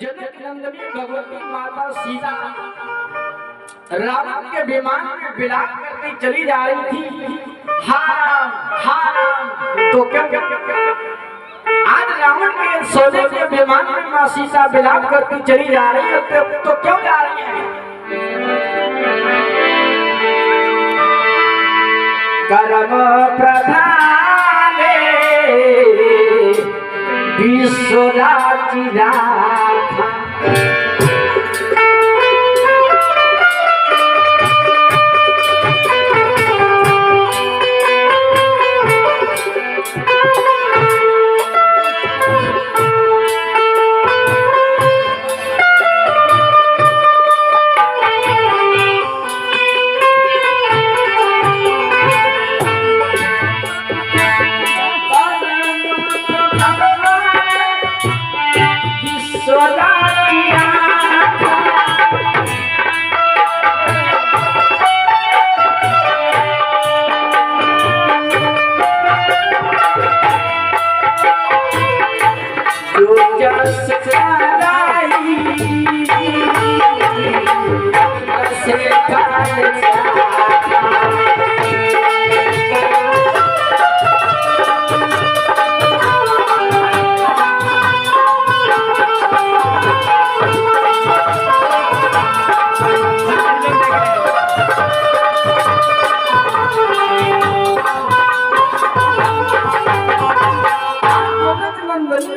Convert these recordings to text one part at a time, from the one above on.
जनक नंदनी भगवती माता सीता रावण के विमान में विलाप करती चली जा रही थी। हाँ तो क्या आज रावण के सोने के विमान में मां सीता विलाप करती चली जा रही है, तो क्यों जा रही है? कर्म प्रधान विश्वराजी राखा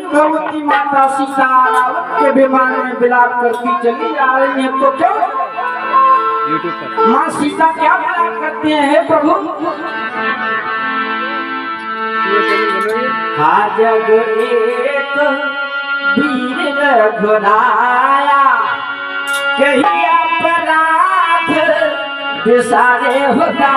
भगवती माता सीता रावण के विमान में विलाप करती चली जा रही है, तो क्यों माँ सीता क्या विलाप करती है प्रभु? हाँ जग एक वीर रघुराया कहीं अपराध विसारे होता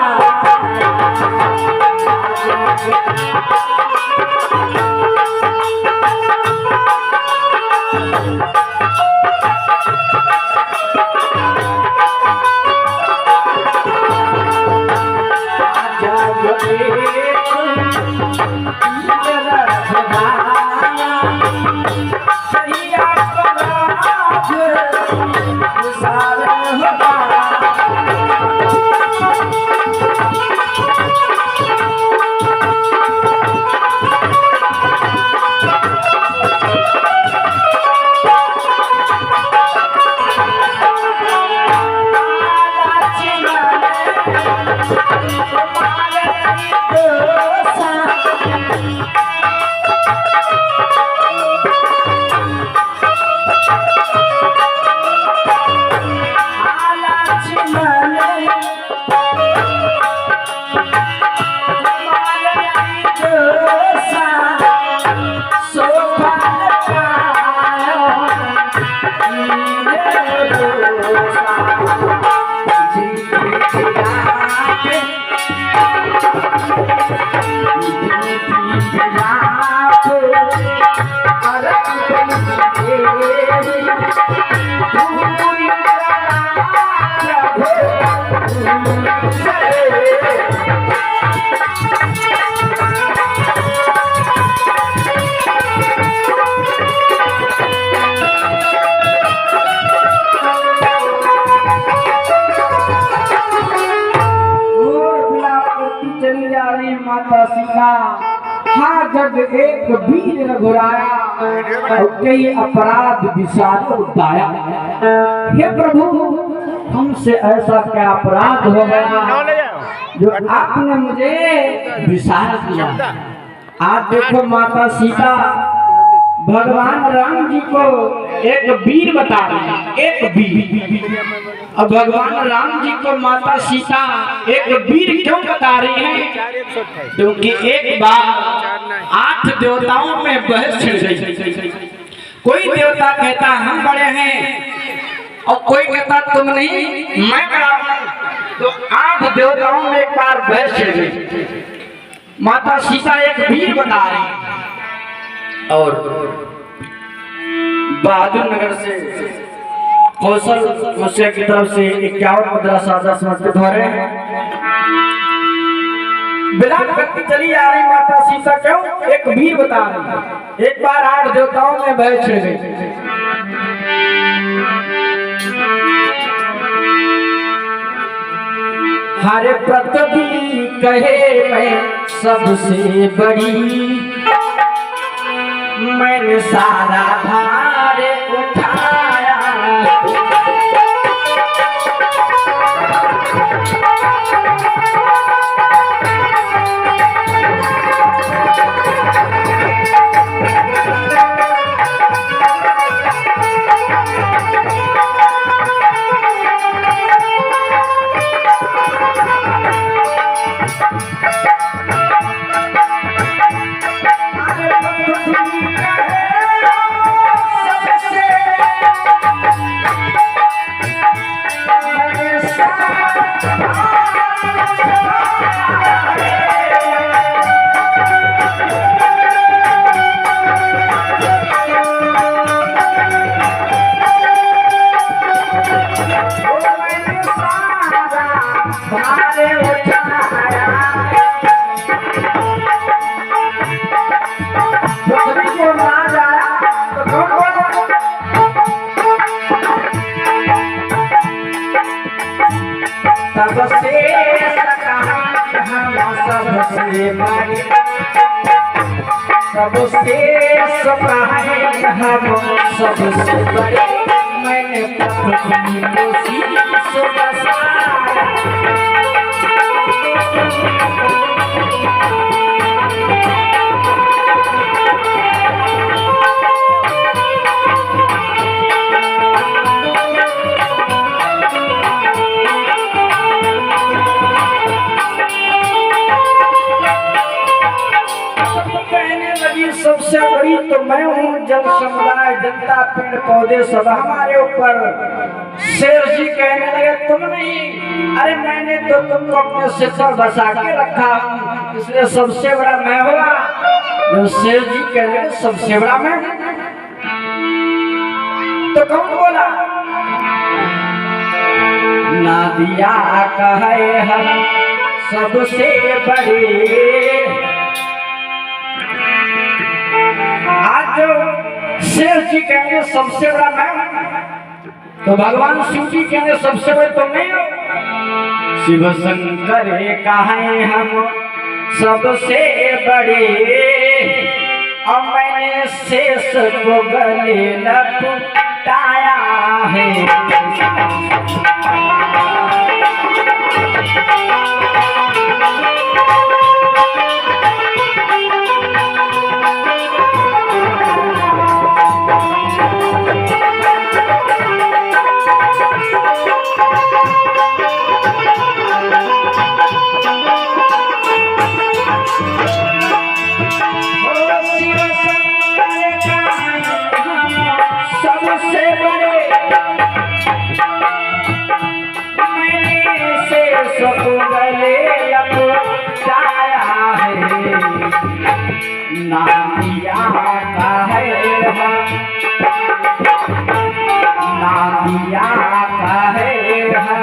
माता सीता। हाँ जग एक वीर रघुराया और कई अपराध विसार उदाया। हे प्रभु हमसे ऐसा क्या अपराध हो गया जो आपने मुझे विसार किया? आप देखो माता सीता भगवान राम जी को एक वीर बता रहे हैं, एक वीर। अब भगवान राम जी को माता सीता एक वीर क्यों बता रही है? क्योंकि एक बार 8 देवताओं में बहस छिड़ गई। कोई देवता कहता हम बड़े हैं और कोई कहता तुम नहीं मैं बड़ा हूं। तो 8 देवताओं में एक बार बहस छिड़ गई। माता सीता एक वीर बता रही है और बहादुर नगर से कौशल मुझसे की तरफ से 51 मुद्रा साझा समर्पित हो रहे हैं। विलाप करती चली आ रही माता सीता क्यों? एक वीर बता रही है। एक बार 8 देवताओं में भय छिड़ गई। हर पृथ्वी कहे मैं सबसे बड़ी, मैंने सारा भार उठाया। सबसे हम सबसे बड़े, मैंने पृथ्वी को शीश बसाया। सबसे बड़ी तो मैं हूँ, जन समुदाय जनता पेड़ पौधे सब हमारे ऊपर। शेर जी कहने लगे तुम नहीं, अरे मैंने तो तुमको अपने सिर पर बसा के रखा हूँ, इसलिए सबसे बड़ा मैं हुआ। जो शेर जी कहने लगे सबसे बड़ा मैं, तो कौन बोला? नादिया कहे हम सबसे बड़े। आज जो शेर जी कहेंगे सबसे बड़ा मैं, तो भगवान शिव जी कहेंगे सबसे बड़े तुम नहीं हो। शिव शंकर कहे हम सबसे बड़े, और मैंने शेष को गले लपटाया है। नादिया का है हम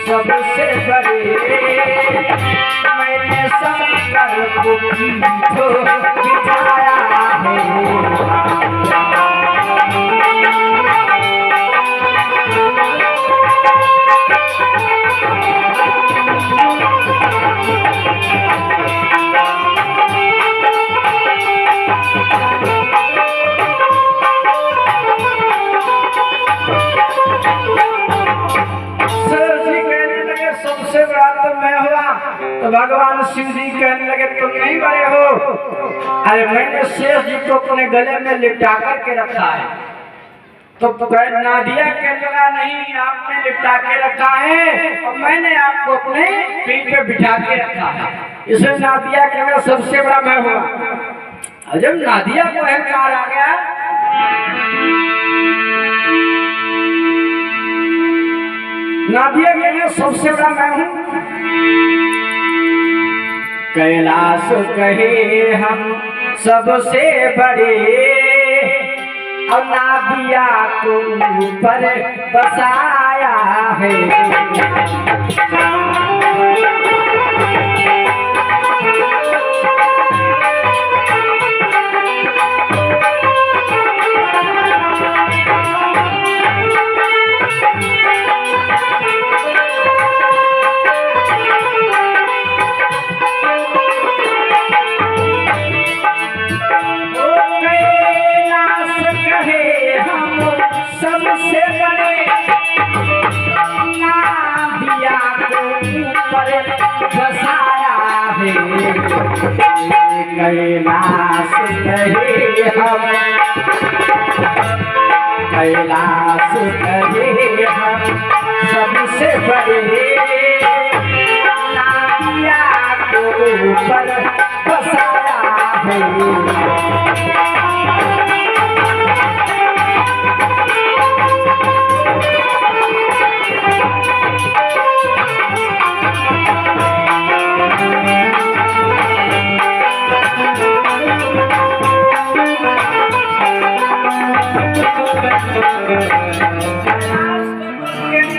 सबसे बड़े, मैंने शंकर को बिठाया है। तो भगवान शिव जी कहने लगे तुम नहीं बड़े हो, अरे मैंने शेष जी को अपने गले में लिपटा करके रखा है। तो नादिया कहने लगा नहीं, आपने लिपटा के रखा है और मैंने आपको अपने पीठ पे बिठा के रखा है, इसलिए नादिया कहने सबसे बड़ा मैं हुआ। जब नादिया को अहंकार आ गया, नादिया कहने सबसे बड़ा मैं हूँ। कैलाश कहे हम सबसे बड़े, और नादिया को ऊपर बसाया है। कैलाश कहे हम, कैलाश कहे हम सबसे बड़े, नादिया को ऊपर बसाया है।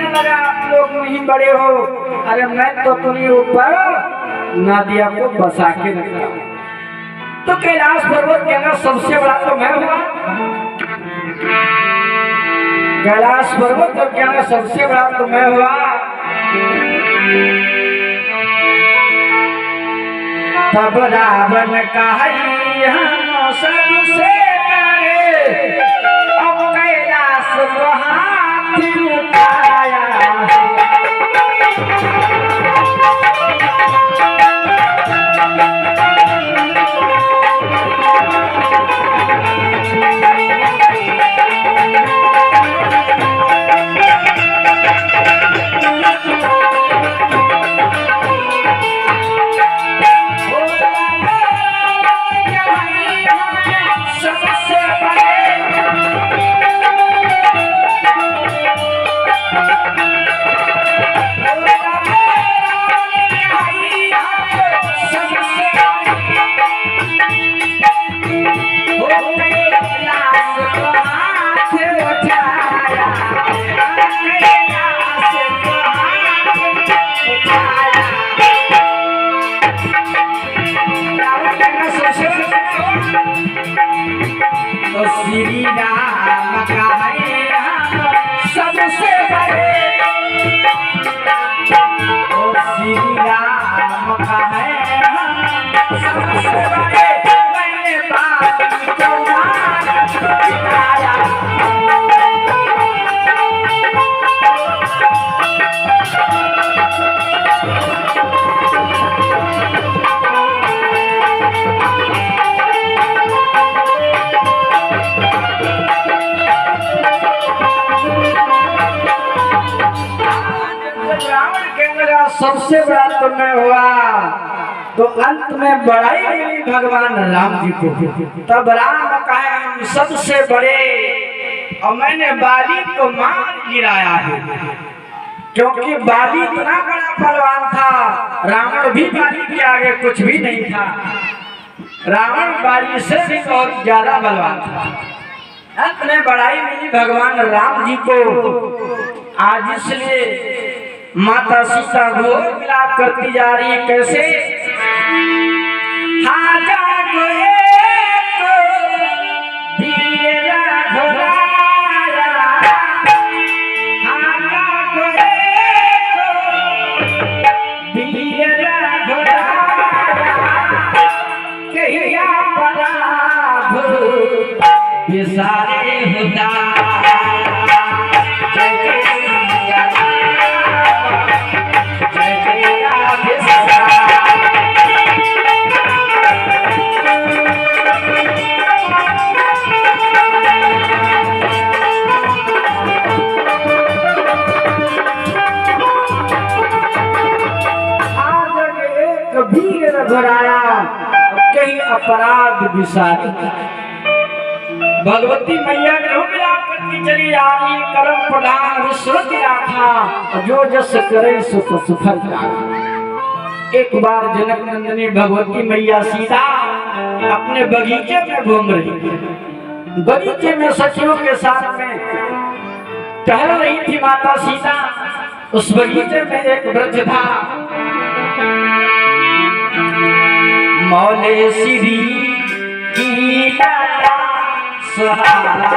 लगा आप लोग नहीं बड़े हो, अरे मैं तो तुम्हें ऊपर नादिया को बसा के रखा। तो कैलाश पर्वत कहना सबसे बड़ा तो मैं हुआ, कैलाश पर्वत तो कहना सबसे बड़ा तो मैं हुआ। तब रावण कहा हम सबसे बड़े, अब कैलाश को हाथ उठाया। श्री राम का है सबसे बड़े, श्री राम का है सबसे बड़े, मैंने बात को बताया। सबसे बड़ा तो मैं हुआ, तो अंत में बड़ाई मिली भगवान राम जी को। तब राम कहे हम सबसे बड़े, और मैंने बाली को मार गिराया है, क्योंकि बाली इतना बड़ा बलवान था, रावण भी बाली के आगे कुछ भी नहीं था। रावण बाली से भी बहुत ज्यादा बलवान था। अंत में बड़ाई मिली भगवान राम जी को। आज इसलिए माता सीता घोर विलाप करती जा रही है। कैसे? ये सारे होता वीर रघुराया कहीं अपराध विसारी। भगवती मैया ने विलाप करती चली जा रही, कर्म प्रधान विश्व की राखा, जो जस करे सो सुफल पावे। एक बार जनक नंदिनी भगवती मैया सीता अपने बगीचे में घूम रही, बगीचे में सखियों के साथ में टहल रही थी माता सीता। उस बगीचे में एक वृक्ष था, मौले श्री की लाला सहारा।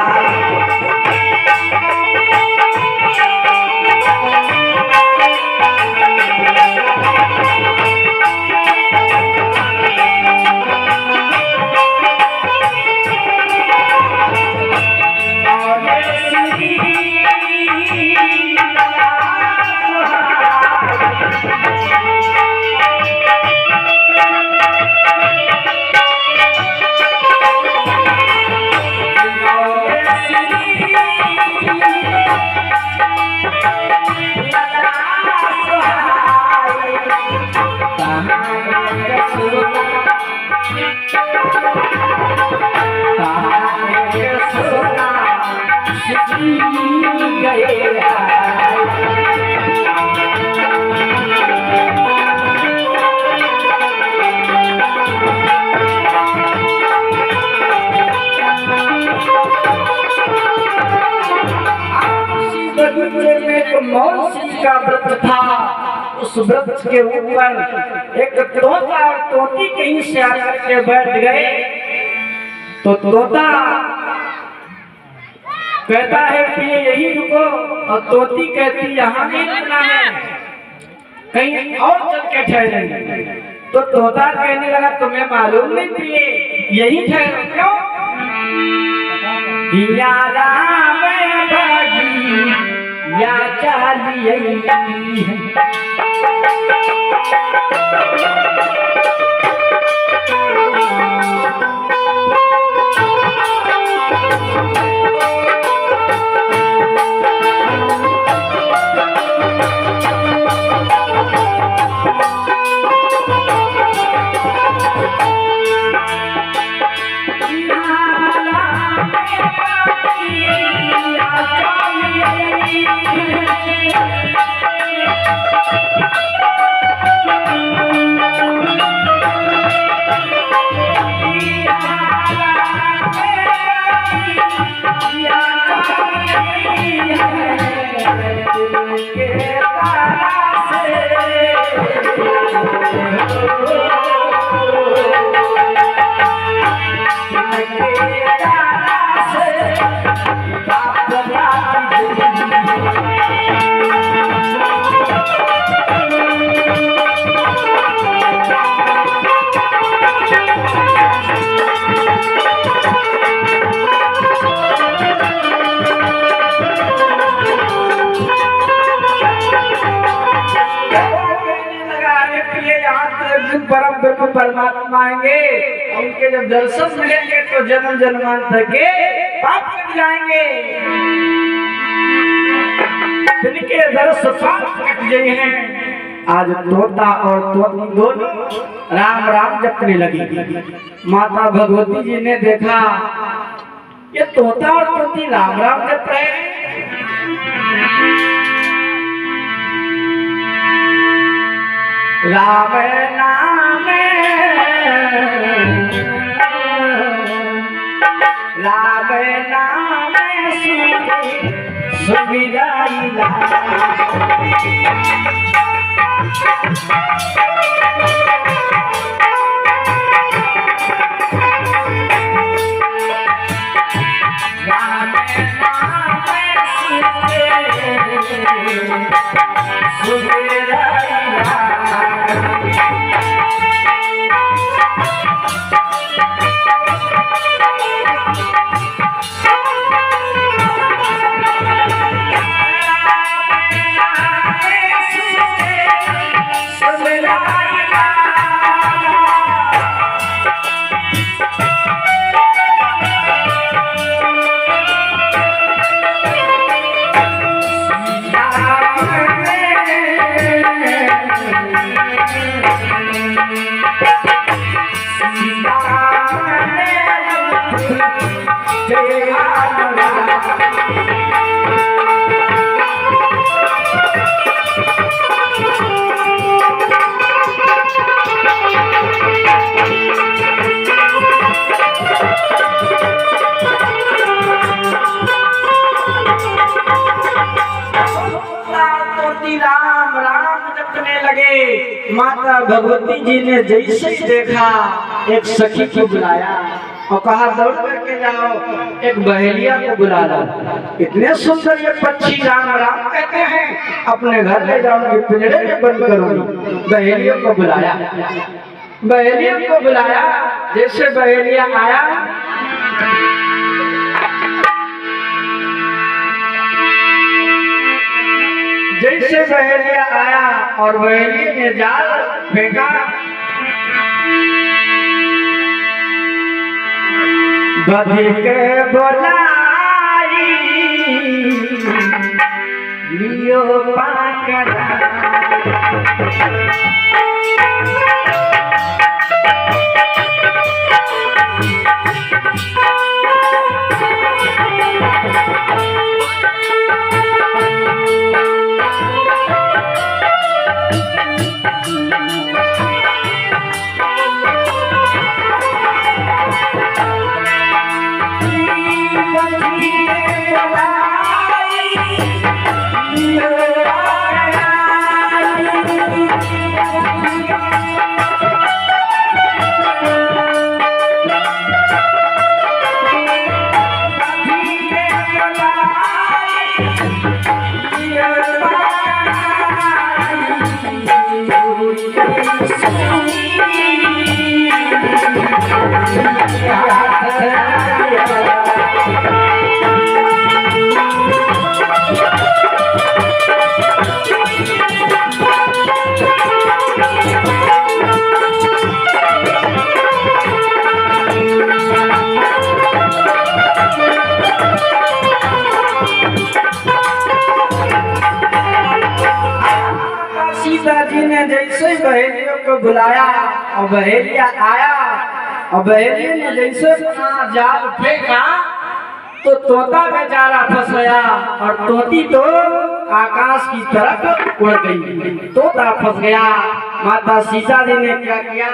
मौसी का वृक्ष था। उस वृक्ष के ऊपर एक तोता और तोती कहीं से आकर के बैठ गए। तो तोता कहता है कि यही रुको, और तोती कहती यहाँ नहीं रुकना है, कहीं और चल के ठहरेंगे। तो तोता कहने लगा तुम्हें मालूम नहीं प्रिय, यही ठहरो। क्यों? या राम भागी या चालिए परमात्मा आएंगे, उनके जब दर्शन मिलेंगे तो जन्म जन्मांतर के पाप कट जाएंगे। इनके दर्श पाप कट गए हैं। आज तोता और तोती दोनों राम राम जपने लगी। माता भगवती जी ने देखा ये तोता और तोती राम राम जप रहे हैं। राम नाम राम नाम सुमिराइला माता भगवती जी ने जैसे ही देखा एक सखी को बुलाया और कहा दौड़ करके जाओ एक बहेलिया को बुला लो। इतने सुंदर ये पक्षी राम राम कहते हैं, अपने घर ले जाऊंगी, पिंजरे में बंद करूंगी। बहेलिया को बुलाया, बहेलिया को बुलाया। जैसे बहेलिया आया जैसे बहेलिया आया और बहेलिया ने जाल फेंका, बधी के बोलाई लियो पाकड़ा। सीता जी ने जैसे बहेलियों को बुलाया और बहेलिया आया और बहेलिया ने जैसे अपना जाल फेंका तो तोता बेचारा फंस गया और तोती तो आकाश की तरफ उड़ गई, तोता फंस गया। माता सीता जी ने क्या किया,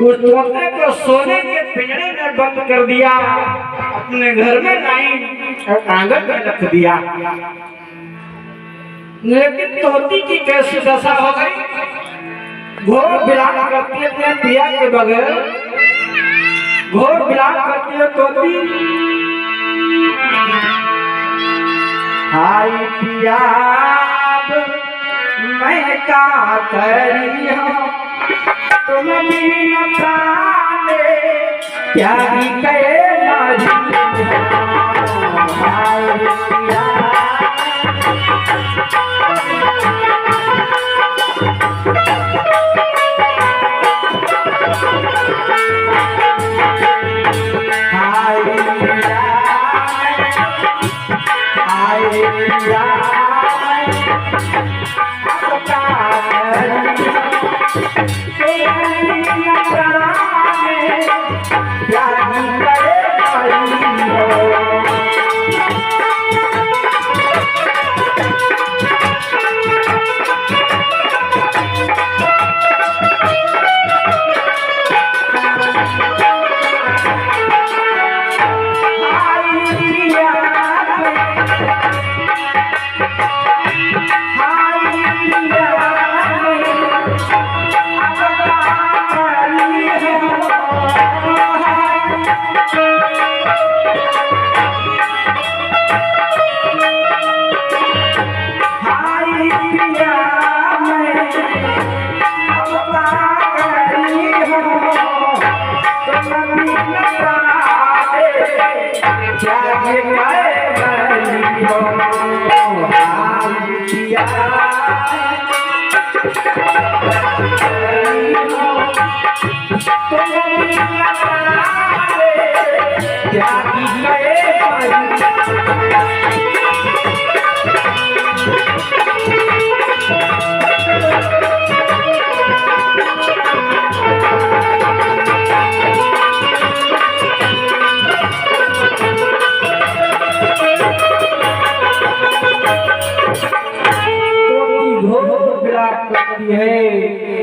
उस तोते को सोने के पिंजरे में बंद कर दिया, अपने घर में लाई और आंगन में रख दिया। लेकिन तोती की कैसी दशा हो गई, घोर विलाप करती है अपने प्रिया के बगैर, घोर विलाप करती है तोती। हाय पिया मैं क्या करी हूँ, तुम बिन प्राणे त्यागी कैलाश। हाय पिया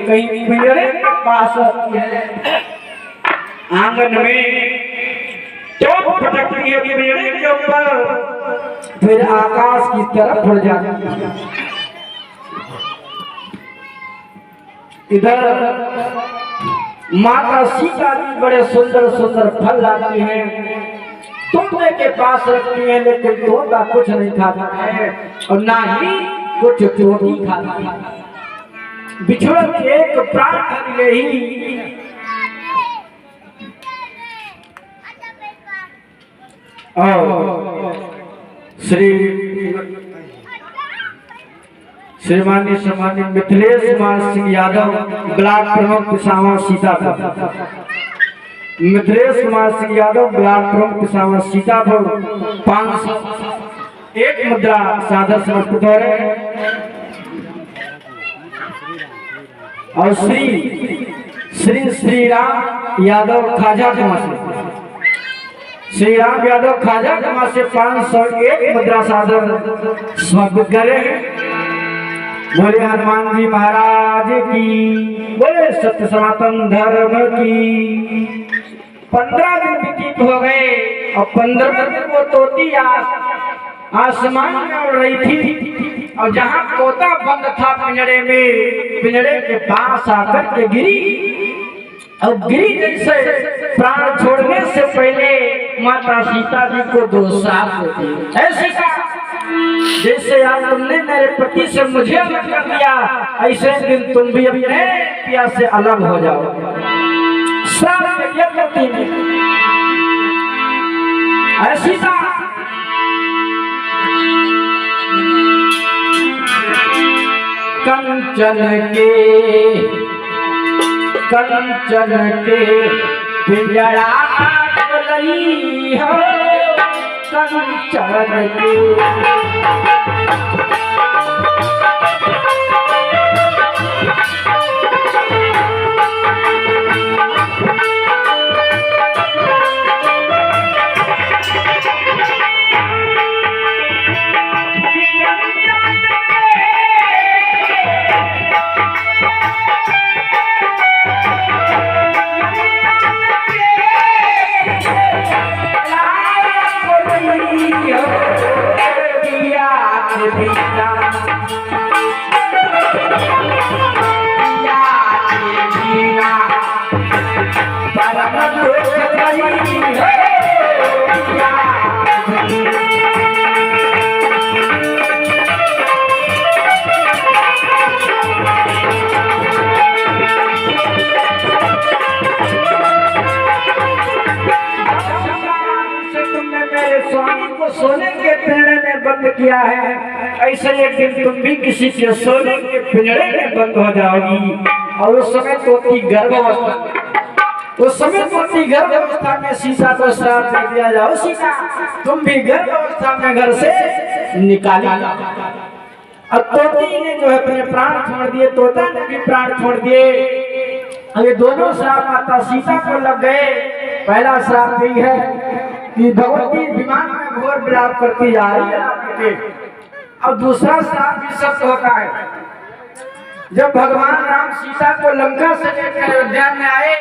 कहीं पिंजरे के पास है, आंगन में चौक फटकती है पिंजरे के ऊपर, फिर आकाश की तरफ उड़ जाती है। इधर माता सीता जी बड़े सुंदर सुंदर फल लाती हैं, तोते के पास रखती हैं, लेकिन तोता कुछ नहीं खाता है और ना ही कुछ चोटी खाता है। बिछड़ एक प्राण ले ही श्रीमानी सम्मानित मिथिलेश कुमार सिंह यादव ब्लॉक प्रमुख पिसावा सीतापुर, मिथिलेश कुमार सिंह यादव ब्लॉक प्रमुख पिसावा सीतापुर 501 मुद्रा सादर समर्पित हो रहे हैं। और श्री राम यादव खाजा जमा से, श्री राम यादव खाजा जमा से 501 मुद्रा सादर समर्पित करे। बोले हनुमान जी महाराज की, बोले सत्य सनातन धर्म की। 15 दिन व्यतीत हो गए, और 15वें दिन वो तोती आसमान में उड़ रही थी और जहाँ तोता बंद था पिंजरे में, पिंजरे के पास आकर के गिरी और गिरी जैसे प्राण छोड़ने से पहले माता सीता जी को 2 श्राप होती है। ऐसे जैसे आज तुमने मेरे पति से मुझे अलग कर दिया, ऐसे दिन तुम भी अपने पिया से अलग हो जाओ। श्राप करती ऐसी कंचन के पिंजरा लई हो, कंचन के सोने के पिंजरे में बंद किया है, ऐसे एक दिन तुम भी किसी के सोने के पिंजरे में बंद हो जाओगी। और उस समय तोती गर्भावस्था में सीता को श्राप दे दिया जाओ, सीता तुम भी गर्भावस्था में घर से निकाली। और तोती ने जो है अपने प्राण छोड़ दिए, तोता ने भी प्राण छोड़ दिए। ये दोनों श्राप माता सीता को लग गए। पहला श्राप यही है कि भगवती विमान में घोर विलाप करती जा रही है, और दूसरा श्राप भी सत्य होता है। जब भगवान राम सीता को लंका से लेकर अयोध्या में आए